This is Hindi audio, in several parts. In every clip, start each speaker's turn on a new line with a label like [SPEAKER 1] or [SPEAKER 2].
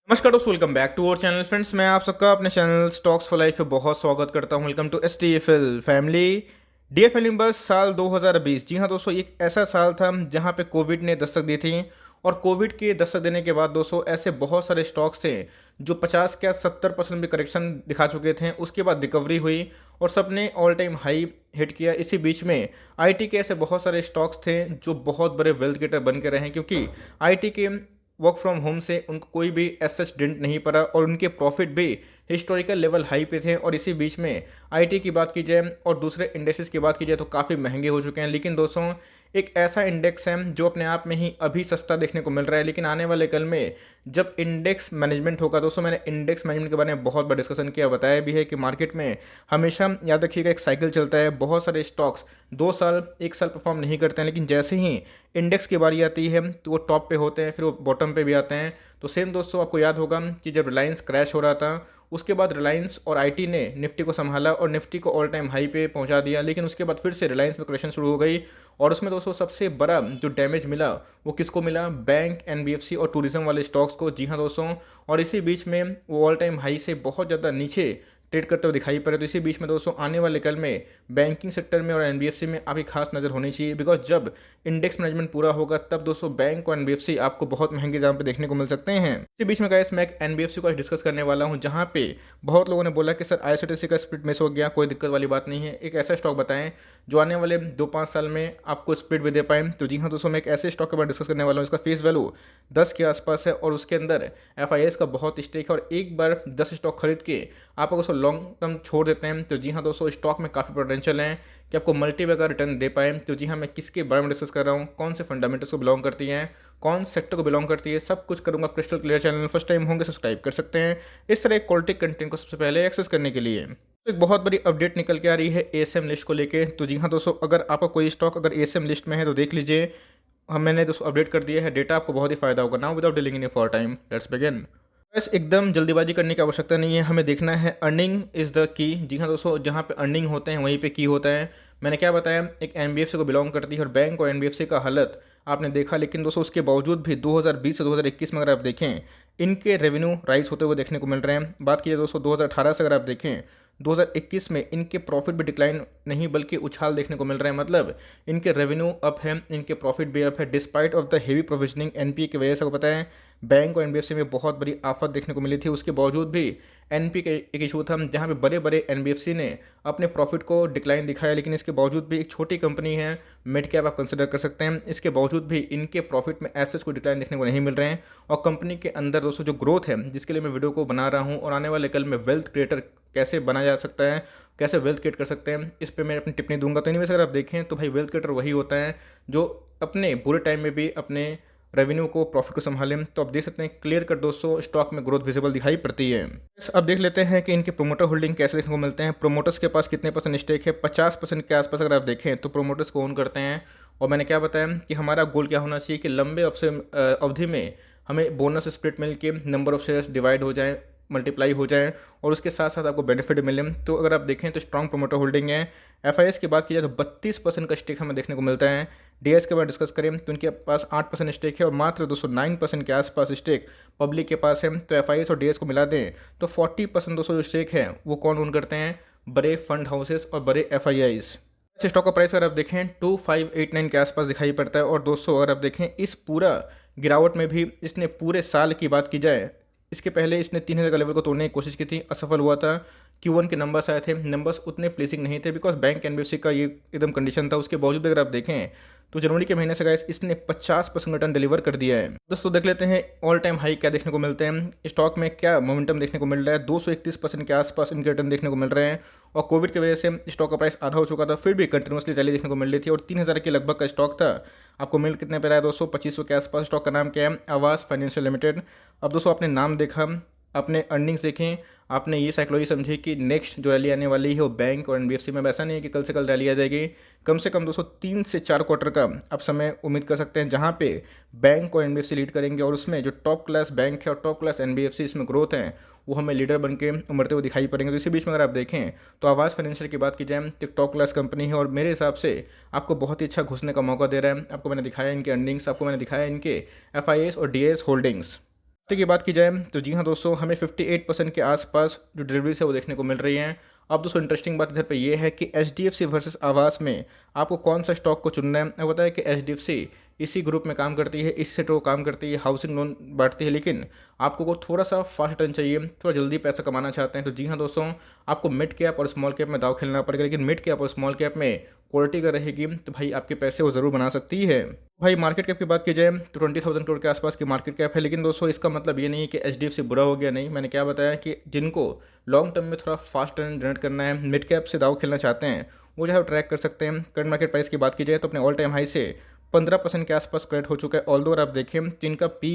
[SPEAKER 1] नमस्कार दोस्तों, welcome back to our channel friends. मैं आप सबका अपने चैनल स्टॉक्स फॉर लाइफ पे बहुत स्वागत करता हूं। Welcome to STFL family. DFL बस साल 2020। जी हाँ दोस्तों, एक ऐसा साल था जहां पे कोविड ने दस्तक दी थी और कोविड के दस्तक देने के बाद दोस्तों ऐसे बहुत सारे स्टॉक्स थे जो 50 क्या 70% भी करेक्शन दिखा चुके थे। उसके बाद रिकवरी हुई और सबने ऑल टाइम हाई हिट किया। इसी बीच में IT के ऐसे बहुत सारे स्टॉक्स थे जो बहुत बड़े वेल्थ गेटर बन के रहे हैं, क्योंकि IT के वर्क फ्रॉम होम से उनको कोई भी एज सच डेंट नहीं पड़ा और उनके प्रॉफिट भी हिस्टोरिकल लेवल हाई पे थे। और इसी बीच में IT की बात की जाए और दूसरे इंडेक्सेस की बात की जाए तो काफ़ी महंगे हो चुके हैं। लेकिन दोस्तों, एक ऐसा इंडेक्स है जो अपने आप में ही अभी सस्ता देखने को मिल रहा है, लेकिन आने वाले कल में जब इंडेक्स मैनेजमेंट होगा दोस्तों, मैंने इंडेक्स मैनेजमेंट के बारे में बहुत बड़ा डिस्कशन किया, बताया भी है कि मार्केट में हमेशा याद रखिएगा एक साइकिल चलता है। बहुत सारे स्टॉक्स 2 साल 1 साल परफॉर्म नहीं करते हैं, लेकिन जैसे ही इंडेक्स की बारी आती है तो वो टॉप पे होते हैं, फिर वो बॉटम पे भी आते हैं। तो सेम दोस्तों, आपको याद होगा कि जब रिलायंस क्रैश हो रहा था उसके बाद रिलायंस और IT ने निफ्टी को संभाला और निफ्टी को ऑल टाइम हाई पे पहुंचा दिया। लेकिन उसके बाद फिर से रिलायंस में करेक्शन शुरू हो गई और उसमें दोस्तों सबसे बड़ा जो डैमेज मिला वो किसको मिला? बैंक, NBFC और टूरिज्म वाले स्टॉक्स को। जी हाँ दोस्तों, और इसी बीच में वो ऑल टाइम हाई से बहुत ज़्यादा नीचे ट्रेड करते हुए दिखाई पड़े। तो इसी बीच में दोस्तों आने वाले कल में बैंकिंग सेक्टर में और NBFC में आपकी खास नज़र होनी चाहिए, बिकॉज जब इंडेक्स मैनेजमेंट पूरा होगा तब दोस्तों बैंक और NBFC आपको बहुत महंगे दाम पे देखने को मिल सकते हैं। इसी बीच में गाइस मैं एक NBFC को डिस्कस करने वाला हूं, जहां पे बहुत लोगों ने बोला कि सर IRCTC का स्प्लिट मिस हो गया। कोई दिक्कत वाली बात नहीं है, एक ऐसा स्टॉक बताएं जो आने वाले 2-5 साल में आपको स्प्लिट भी दे पाए। तो जी हाँ दोस्तों, मैं एक ऐसे स्टॉक के बारे में डिस्कस करने वाला हूँ, इसका फेस वैल्यू 10 के आसपास है और उसके अंदर FIS का बहुत स्टेक है और एक बार 10 स्टॉक खरीद के आप अगर उसको लॉन्ग टर्म छोड़ देते हैं तो जी हाँ दोस्तों, स्टॉक में काफ़ी पोटेंशियल है कि आपको मल्टी बैगर रिटर्न दे पाए। तो जी हाँ, मैं किसके बारे में डिस्कस कर रहा हूँ, कौन से फंडामेंटल्स को बिलोंग करती हैं, कौन सेक्टर को बिलोंग करती है, सब कुछ करूँगा क्रिस्टल क्लियर। चैनल में फर्स्ट टाइम होंगे सब्सक्राइब कर सकते हैं इस तरह क्वालिटी कंटेंट को सबसे पहले एक्सेस करने के लिए। तो एक बहुत बड़ी अपडेट निकल के आ रही है ASM लिस्ट को लेके। तो जी हाँ दोस्तों, अगर आपका कोई स्टॉक अगर ASM लिस्ट में है तो देख लीजिए, हम मैंने दोस्तों अपडेट कर दिया है। डेटा आपको बहुत ही फायदा होगा। Now without dealing in for time, let's begin. बस एकदम जल्दीबाजी करने की आवश्यकता नहीं है, हमें देखना है अर्निंग इज़ द की। जी हाँ दोस्तों, जहाँ पे अर्निंग होते हैं वहीं पे की होता है। मैंने क्या बताया, एक NBFC को बिलोंग करती है और बैंक और NBFC का हालत आपने देखा। लेकिन दोस्तों उसके बावजूद भी 2020 से 2021 में अगर आप देखें, इनके रेवेन्यू राइज होते हुए देखने को मिल रहे हैं। बात कीजिए दोस्तों 2018 से अगर आप देखें, 2021 में इनके प्रॉफिट भी डिक्लाइन नहीं बल्कि उछाल देखने को मिल रहे हैं। मतलब इनके रेवेन्यू अप है, इनके प्रॉफिट भी अप है, despite of the heavy provisioning NPA की वजह से। आपको पता है बैंक और NBFC में बहुत बड़ी आफत देखने को मिली थी, उसके बावजूद भी NPA का एक इशू था जहाँ पे बड़े बड़े NBFC ने अपने प्रॉफिट को डिक्लाइन दिखाया। लेकिन इसके बावजूद भी एक छोटी कंपनी है, मिड कैप आप कंसिडर कर सकते हैं, इसके बावजूद भी इनके प्रॉफिट में ऐसे कोई डिक्लाइन देखने को नहीं मिल रहे हैं। और कंपनी के अंदर दोस्तों जो ग्रोथ है, जिसके लिए मैं वीडियो को बना रहा हूँ और आने वाले कल में वेल्थ क्रिएटर कैसे बना जा सकता है, कैसे वेल्थ क्रिएट कर सकते हैं, इस पे मैं अपनी टिप्पणी दूंगा। तो इनमें से अगर आप देखें तो भाई वेल्थ क्रिएटर वही होता है जो अपने बुरे टाइम में भी अपने रेवेन्यू को, प्रॉफिट को संभालें। तो आप देख सकते हैं क्लियर कट दोस्तों स्टॉक में ग्रोथ विजिबल दिखाई पड़ती है। अब देख लेते हैं कि इनके प्रोमोटर होल्डिंग कैसे देखने को मिलते हैं। प्रोमोटर्स के पास कितने परसेंट स्टेक है? 50% के आसपास अगर आप देखें तो प्रोमोटर्स को ओन करते हैं। और मैंने क्या बताया कि हमारा गोल क्या होना चाहिए कि लंबे अवधि में हमें बोनस स्प्लिट मिल के नंबर ऑफ शेयर्स डिवाइड हो जाए, मल्टीप्लाई हो जाए और उसके साथ साथ आपको बेनिफिट मिले। तो अगर आप देखें तो स्ट्रॉन्ग प्रोमोटर होल्डिंग है। FIS की बात की जाए तो 32% का स्टेक हमें देखने को मिलता है। DS के बारे में डिस्कस करें तो उनके पास 8% स्टेक है और मात्र 209% के आसपास स्टेक पब्लिक के पास है। तो FIS और DS को मिला दें तो 40% दोस्तों जो स्टेक है वो कौन ओन करते हैं? बड़े फंड हाउसेस और बड़े FIIs। इस स्टॉक का प्राइस अगर आप देखें 2589 के आसपास दिखाई पड़ता है। और दोस्तों अगर आप देखें इस पूरा गिरावट में भी इसने पूरे साल की बात की जाए, इसके पहले इसने 3000 का लेवल को तोड़ने की कोशिश की थी, असफल हुआ था। Q1 के नंबर्स आए थे, नंबर्स उतने प्लीजिंग नहीं थे बिकॉज बैंक NBFC का ये एकदम कंडीशन था। उसके बावजूद अगर आप देखें तो जनवरी के महीने से गाइस इसने 50% रिटर्न डिलीवर कर दिया है। दोस्तों देख लेते हैं ऑल टाइम हाई क्या देखने को मिलते हैं, स्टॉक में क्या मोमेंटम देखने को मिल रहा है। 231% के आसपास इनके रिटर्न देखने को मिल रहे हैं। और कोविड की वजह से स्टॉक का प्राइस आधा हो चुका था, फिर भी कंटिन्यूसली रैली देखने को मिल रही थी और 3000 के लगभग का स्टॉक था। आपको मिल कितने पे रहा है दोस्तों? 2500 के आसपास। स्टॉक का नाम क्या है? आवास फाइनेंशियल लिमिटेड। अब दोस्तों आपने नाम देखा, आपने अर्निंग्स देखें, आपने ये साइकोलॉजी समझी कि नेक्स्ट जो रैली आने वाली है वो बैंक और NBFC में। ऐसा नहीं है कि कल से कल रैली आ जाएगी, कम से कम दोस्तों 3 से 4 क्वार्टर का आप समय उम्मीद कर सकते हैं जहां पे बैंक और NBFC लीड करेंगे। और उसमें जो टॉप क्लास बैंक है और टॉप क्लास NBFC इसमें ग्रोथ है वो हमें लीडर बन के उमड़ते हुए दिखाई पड़ेंगे। तो इसी बीच में अगर आप देखें तो आवास फाइनेंशियल की बात की जाए तो टॉप क्लास कंपनी है और मेरे हिसाब से आपको बहुत ही अच्छा घुसने का मौका दे रहा है। आपको मैंने दिखाया इनके अर्निंग्स, आपको मैंने दिखाया इनके FIS और DS होल्डिंग्स। की बात की जाए तो जी हाँ दोस्तों, हमें 58% के आसपास जो डिलीवरीज है वो देखने को मिल रही हैं। अब दोस्तों इंटरेस्टिंग बात इधर पे ये है कि एचडीएफसी वर्सेस आवास में आपको कौन सा स्टॉक को चुनना है। अब बताया कि एचडीएफसी इसी ग्रुप में काम करती है, इसी सेक्टर को काम करती है, हाउसिंग लोन बांटती है, लेकिन आपको को थोड़ा सा फास्ट टर्न चाहिए, थोड़ा जल्दी पैसा कमाना चाहते हैं तो जी हाँ दोस्तों, आपको मिड कैप और स्मॉल कैप में दाव खेलना पड़ेगा। लेकिन मिड कैप और स्मॉल कैप में क्वालिटी अगर रहेगी तो भाई आपके पैसे वो ज़रूर बना सकती है। भाई मार्केट कैप की बात की जाए तो 20,000 करोड़ के आसपास की मार्केट कैप है। लेकिन दोस्तों इसका मतलब ये नहीं है कि एचडीएफसी बुरा हो गया, नहीं। मैंने क्या बताया कि जिनको लॉन्ग टर्म में थोड़ा फास्ट टर्न जनरेट करना है, मिड कैप से दाव खेलना चाहते हैं, वो जो है ट्रैक कर सकते हैं। करंट मार्केट प्राइस की बात की जाए तो अपने ऑल टाइम हाई से 15% के आसपास क्रेडिट हो चुका है। ऑल्दो अगर आप देखें तो इनका पी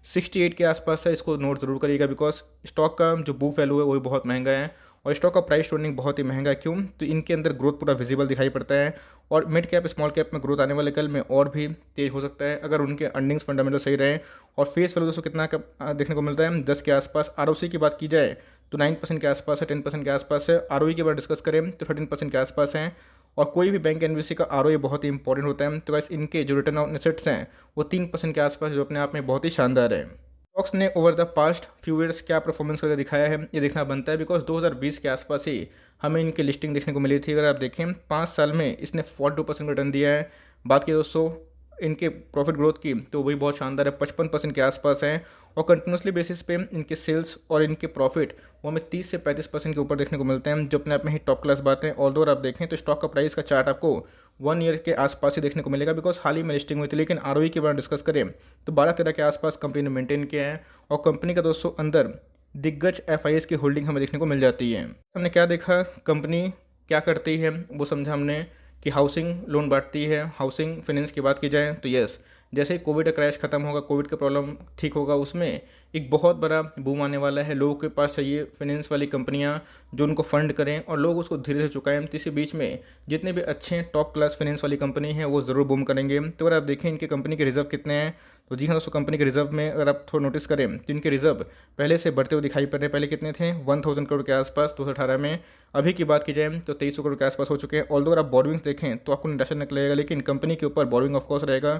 [SPEAKER 1] 68 के आसपास है, इसको नोट जरूर करिएगा, बिकॉज स्टॉक का जो बुक वैल्यू है वो भी बहुत महंगा है और स्टॉक का प्राइस टर्निंग बहुत ही महंगा है। क्यों? तो इनके अंदर ग्रोथ पूरा विजिबल दिखाई पड़ता है और मिड कैप स्मॉल कैप में ग्रोथ आने वाले कल में और भी तेज हो सकता है अगर उनके अर्निंग्स फंडामेंटल सही रहे। और फेस वैल्यू दोस्तों कितना का देखने को मिलता है? 10 के आसपास। आरओसी की बात की जाए तो 9% के आसपास है, 10% के आसपास है। आरओई की बात डिस्कस करें तो 13% के आसपास है। और कोई भी बैंक एनबीसी का आरओई बहुत ही इंपॉर्टेंट होता है। तो वैसे इनके जो रिटर्न ऑन एसेट्स हैं वो 3% के आसपास, जो अपने आप में बहुत ही शानदार है। स्टॉक्स ने over the past few years क्या परफॉर्मेंस करके दिखाया है ये देखना बनता है, बिकॉज 2020 के आसपास ही हमें इनकी लिस्टिंग देखने को मिली थी। अगर आप देखें 5 साल में इसने 42% रिटर्न दिया है। बात की दोस्तों इनके प्रॉफिट ग्रोथ की तो वही बहुत शानदार है, 55% के आसपास है। और कंटिन्यूसली बेसिस पे इनके सेल्स और इनके प्रॉफिट वो हमें 30 से 35% के ऊपर देखने को मिलते हैं, जो अपने आप में ही टॉप क्लास बात है। और आप देखें तो स्टॉक का प्राइस का चार्ट आपको 1 ईयर के आसपास ही देखने को मिलेगा, बिकॉज हाल ही में लिस्टिंग हुई थी। लेकिन आरओई के बारे में डिस्कस करें तो 12-13 के आसपास कंपनी ने मेंटेन किया है। और कंपनी का दोस्तों अंदर दिग्गज एफआईएस की होल्डिंग हमें देखने को मिल जाती है। हमने क्या देखा, कंपनी क्या करती है वो समझा हमने कि हाउसिंग लोन बांटती है। हाउसिंग फाइनेंस की बात की जाए तो यस, जैसे ही कोविड का क्रैश खत्म होगा, कोविड का प्रॉब्लम ठीक होगा, उसमें एक बहुत बड़ा बूम आने वाला है। लोगों के पास चाहिए फाइनेंस वाली कंपनियां जो उनको फंड करें और लोग उसको धीरे धीरे चुकाएं। तो इसी बीच में जितने भी अच्छे टॉप क्लास फाइनेंस वाली कंपनी हैं वो ज़रूर बूम करेंगे। तो अगर आप देखें इनकी कंपनी के रिजर्व कितने हैं तो जी हाँ दोस्तों, कंपनी के रिजर्व में अगर आप थोड़ा नोटिस करें तो इनके रिजर्व पहले से बढ़ते हुए दिखाई पड़ रहे हैं। पहले कितने थे? 1000 करोड़ के आसपास 2018 में। अभी की बात की जाए तो 2300 करोड़ के आसपास हो चुके हैं। ऑल्दो अगर आप बोरोइंग्स देखें तो आपको इंटरेस्ट निकलेगा, लेकिन कंपनी के ऊपर बोरोइंग ऑफ कोर्स रहेगा,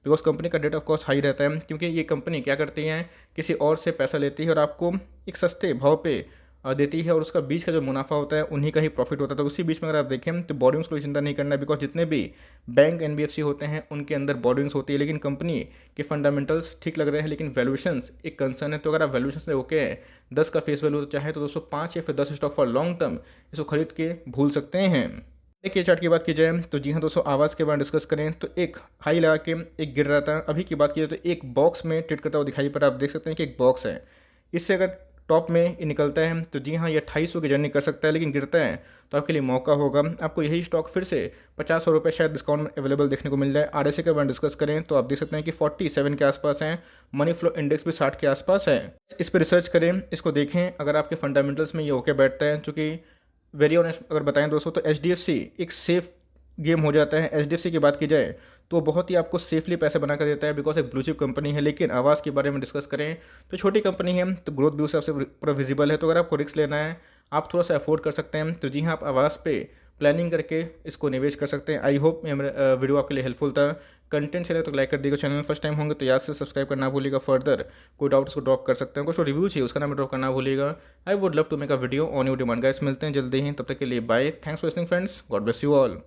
[SPEAKER 1] बिकॉज कंपनी का डेट ऑफ कोर्स हाई रहता है। क्योंकि ये कंपनी क्या करती है, किसी और से पैसा लेती है और आपको एक सस्ते भाव पे देती है और उसका बीच का जो मुनाफा होता है उन्हीं का ही प्रॉफिट होता है। तो उसी बीच में अगर आप देखें तो बोरोइंग्स को चिंता नहीं करना है, बिकॉज जितने भी बैंक एनबीएफसी होते हैं उनके अंदर बोरोइंग्स होती है। लेकिन कंपनी के फंडामेंटल्स ठीक लग रहे हैं, लेकिन वैल्यूएशंस एक कंसर्न है। तो अगर आप वैल्यूएशन से ओके हैं, 10 का फेस वैल्यू चाहे तो दोस्तों 5 या फिर 10 स्टॉक फॉर लॉन्ग टर्म इसको खरीद के भूल सकते हैं। देखिए चार्ट की बात की जाए तो जी हाँ दोस्तों, आवाज़ के बारे में डिस्कस करें तो एक हाई लगा के एक गिर रहा था। अभी की बात की जाए तो एक बॉक्स में ट्रेड करता हुआ दिखाई पड़ा। आप देख सकते हैं कि एक बॉक्स है, इससे अगर टॉप में ये निकलता है तो जी हाँ ये 2800 की जर्नी कर सकता है। लेकिन गिरता है तो आपके लिए मौका होगा, आपको यही स्टॉक फिर से 50 रुपये शायद डिस्काउंट में अवेलेबल देखने को मिल जाए। आरएसए के बारे में डिस्कस करें तो आप देख सकते हैं कि 47 के आसपास है। मनी फ्लो इंडेक्स भी 60 के आसपास है। इस पर रिसर्च करें, इसको देखें, अगर आपके फंडामेंटल्स में ये होके बैठता है। चूँकि वेरी ऑनेस्ट अगर बताएं दोस्तों तो एचडीएफसी एक सेफ गेम हो जाता है। एचडीएफसी की बात की जाए तो बहुत ही आपको सेफली पैसे बना कर देता है, बिकॉज एक ब्लू चिप कंपनी है। लेकिन आवाज़ के बारे में डिस्कस करें तो छोटी कंपनी है तो ग्रोथ भी उस हिसाब से पूरा विजिबल है। तो अगर आपको रिस्क लेना है, आप थोड़ा सा अफोर्ड कर सकते हैं, तो जी हाँ आप आवाज़ पे प्लानिंग करके इसको निवेश कर सकते हैं। आई होप ये मेरा वीडियो आपके लिए हेल्पफुल था। कंटेंट चले तो लाइक कर दीजिएगा, चैनल फर्स्ट टाइम होंगे तो याद से सब्सक्राइब करना भूलिएगा। फर्दर कोई डाउट उसको ड्रॉप कर सकते हैं, कुछ रिव्यू चाहिए उसका नाम ड्रॉप करना भूलिएगा। I would love to make a video on your demand. Guys मिलते हैं जल्दी ही, तब तक के लिए bye. Thanks for listening friends, God bless you all.